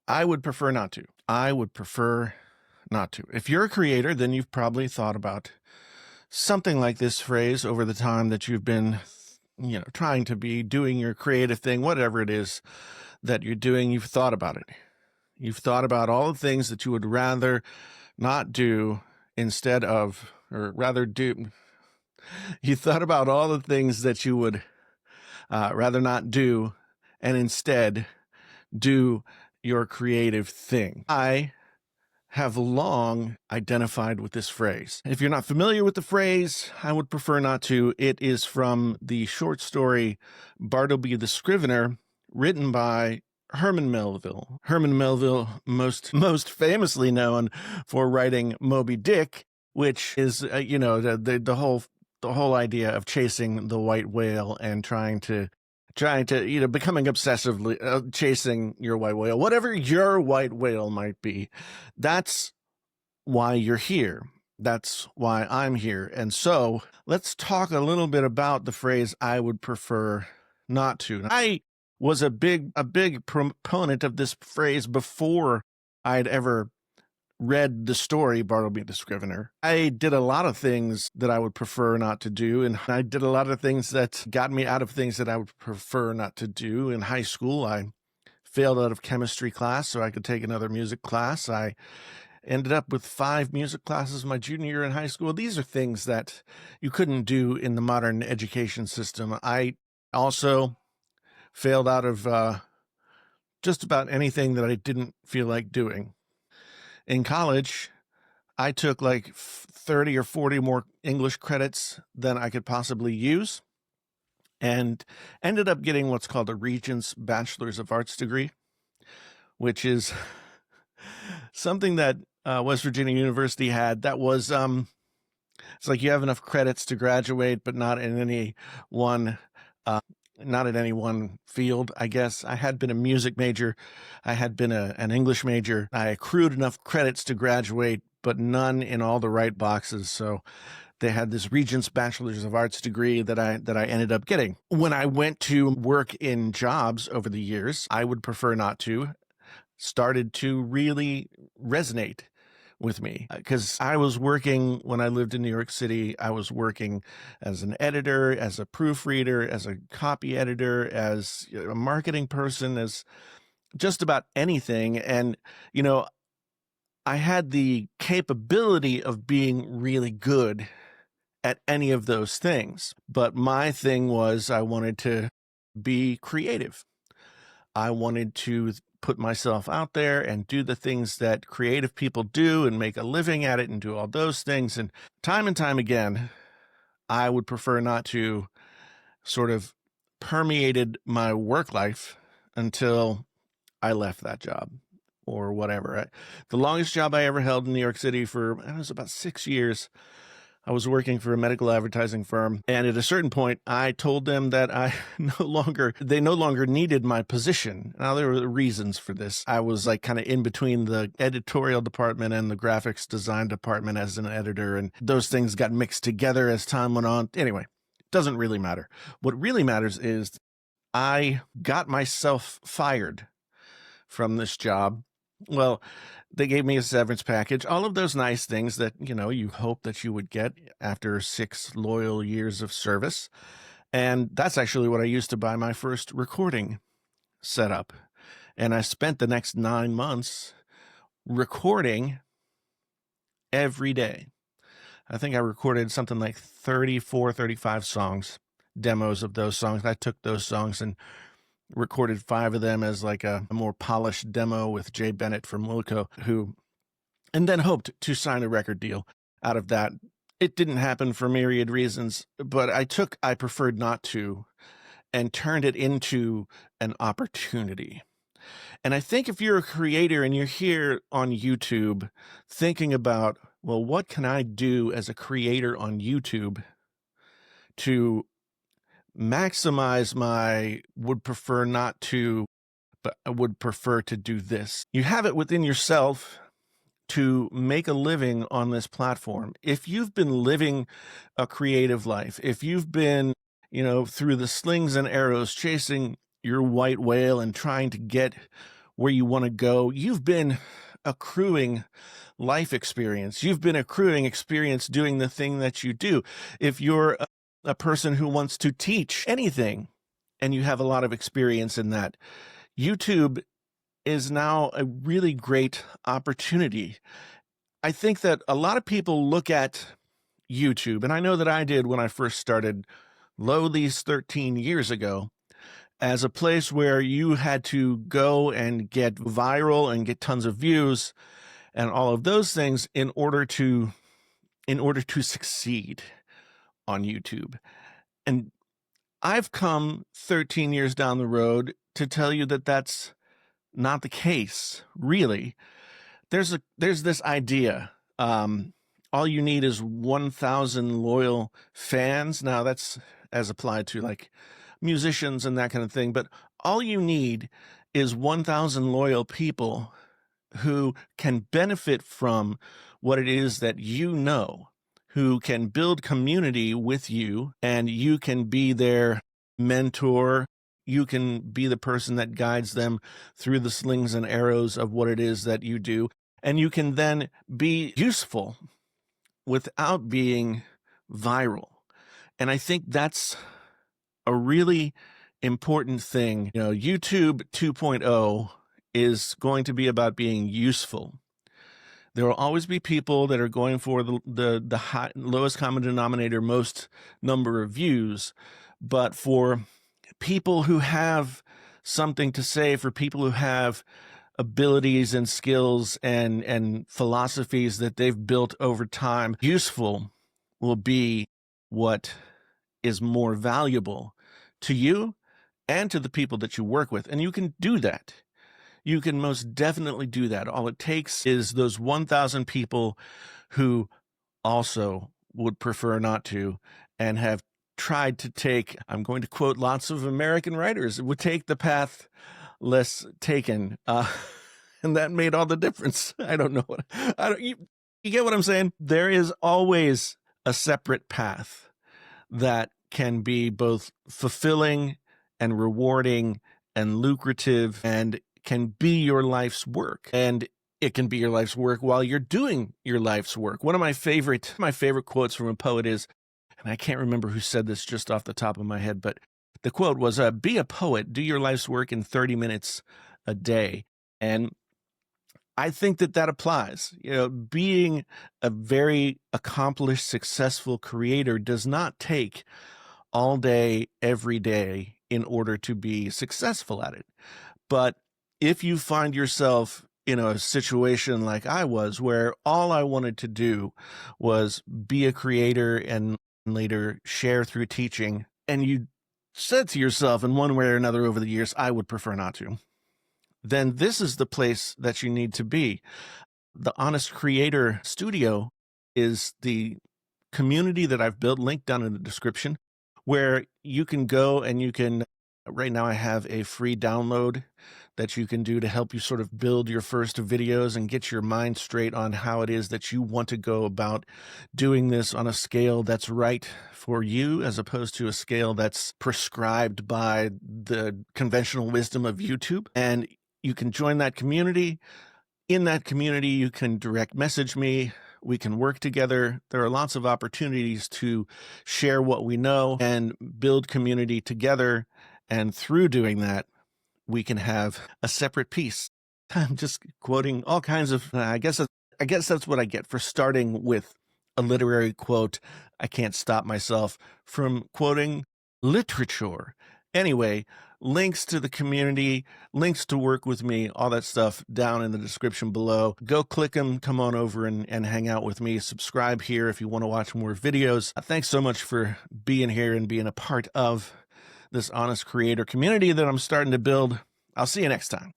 I would prefer not to. I would prefer not to. If you're a creator, then you've probably thought about something like this phrase over the time that you've been, trying to be doing your creative thing, whatever it is that you're doing. You've thought about it. You've thought about all the things that you would rather not do instead of, or rather do. You thought about all the things that you would rather not do and instead do your creative thing. I have long identified with this phrase. If you're not familiar with the phrase, I would prefer not to. It is from the short story Bartleby the Scrivener, written by Herman Melville. Herman Melville, most famously known for writing Moby Dick, which is the whole idea of chasing the white whale and trying to becoming obsessively chasing your white whale, whatever your white whale might be. That's why you're here. That's why I'm here. And so let's talk a little bit about the phrase I would prefer not to. I was a big proponent of this phrase before I'd ever read the story Bartleby the Scrivener. I did a lot of things that I would prefer not to do, and I did a lot of things that got me out of things that I would prefer not to do. In high school, I failed out of chemistry class so I could take another music class. I ended up with 5 music classes my junior year in high school. These are things that you couldn't do in the modern education system. I also failed out of just about anything that I didn't feel like doing. In college, I took like 30 or 40 more English credits than I could possibly use and ended up getting what's called a Regents Bachelors of Arts degree, which is something that West Virginia University had. That was, it's like you have enough credits to graduate, but not in any one not in any one field, I guess. I had been a music major. I had been an English major. I accrued enough credits to graduate, but none in all the right boxes. So they had this Regents Bachelors of Arts degree that I ended up getting. When I went to work in jobs over the years, I would prefer not to, started to really resonate with me, because I was working, when I lived in New York City, I was working as an editor, as a proofreader, as a copy editor, as a marketing person, as just about anything. And, I had the capability of being really good at any of those things. But my thing was I wanted to be creative. I wanted to put myself out there and do the things that creative people do and make a living at it and do all those things. And time again, I would prefer not to sort of permeated my work life until I left that job or whatever. The longest job I ever held in New York City it was about 6 years. I was working for a medical advertising firm, and at a certain point, I told them that they no longer needed my position. Now, there were reasons for this. I was like kind of in between the editorial department and the graphics design department as an editor, and those things got mixed together as time went on. Anyway, it doesn't really matter. What really matters is I got myself fired from this job. Well, they gave me a severance package, all of those nice things that, you hope that you would get after 6 loyal years of service. And that's actually what I used to buy my first recording setup. And I spent the next 9 months recording every day. I think I recorded something like 34, 35 songs, demos of those songs. I took those songs and recorded 5 of them as like a more polished demo with Jay Bennett from Wilco, and then hoped to sign a record deal out of that. It didn't happen for myriad reasons, but I preferred not to, and turned it into an opportunity. And I think if you're a creator and you're here on YouTube thinking about, well, what can I do as a creator on YouTube to maximize would prefer not to, but I would prefer to do this. You have it within yourself to make a living on this platform. If you've been living a creative life, if you've been, through the slings and arrows chasing your white whale and trying to get where you want to go. You've been accruing life experience. You've been accruing experience doing the thing that you do. If you're a person who wants to teach anything and you have a lot of experience in that, YouTube is now a really great opportunity. I think that a lot of people look at YouTube, and I know that I did when I first started these 13 years ago, as a place where you had to go and get viral and get tons of views and all of those things in order to succeed on YouTube. And I've come 13 years down the road to tell you that that's not the case, really. There's this idea. All you need is 1,000 loyal fans. Now that's as applied to like musicians and that kind of thing, but all you need is 1,000 loyal people who can benefit from what it is that you know, who can build community with you, and you can be their mentor. You can be the person that guides them through the slings and arrows of what it is that you do. And you can then be useful without being viral. And I think that's a really important thing. You know, YouTube 2.0 is going to be about being useful. There will always be people that are going for the lowest common denominator, most number of views. But for people who have something to say, for people who have abilities and skills and philosophies that they've built over time, useful will be what is more valuable to you and to the people that you work with. And you can do that. You can most definitely do that. All it takes is those 1,000 people who also would prefer not to and have tried to take, I'm going to quote lots of American writers, it would take the path less taken. And that made all the difference. I don't know what, you get what I'm saying? There is always a separate path that can be both fulfilling and rewarding and lucrative and can be your life's work. And it can be your life's work while you're doing your life's work. One of my favorite quotes from a poet is, and I can't remember who said this just off the top of my head, but the quote was, be a poet, do your life's work in 30 minutes a day. And I think that applies. You know, being a very accomplished, successful creator does not take all day, every day in order to be successful at it. But if you find yourself in a situation like I was, where all I wanted to do was be a creator and later share through teaching, and you said to yourself in one way or another over the years, I would prefer not to, then this is the place that you need to be. The Honest Creator Studio is the community that I've built, linked down in the description, where you can go and you can, right now I have a free download that you can do to help you sort of build your first videos and get your mind straight on how it is that you want to go about doing this on a scale that's right for you, as opposed to a scale that's prescribed by the conventional wisdom of YouTube. And you can join that community. In that community, you can direct message me. We can work together. There are lots of opportunities to share what we know and build community together. And through doing that, we can have a separate piece. I'm just quoting all kinds of, I guess that's what I get for starting with a literary quote. I can't stop myself from quoting literature. Anyway, links to the community, links to work with me, all that stuff down in the description below. Go click them, come on over and hang out with me. Subscribe here if you want to watch more videos. Thanks so much for being here and being a part of this Honest Creator community that I'm starting to build. I'll see you next time.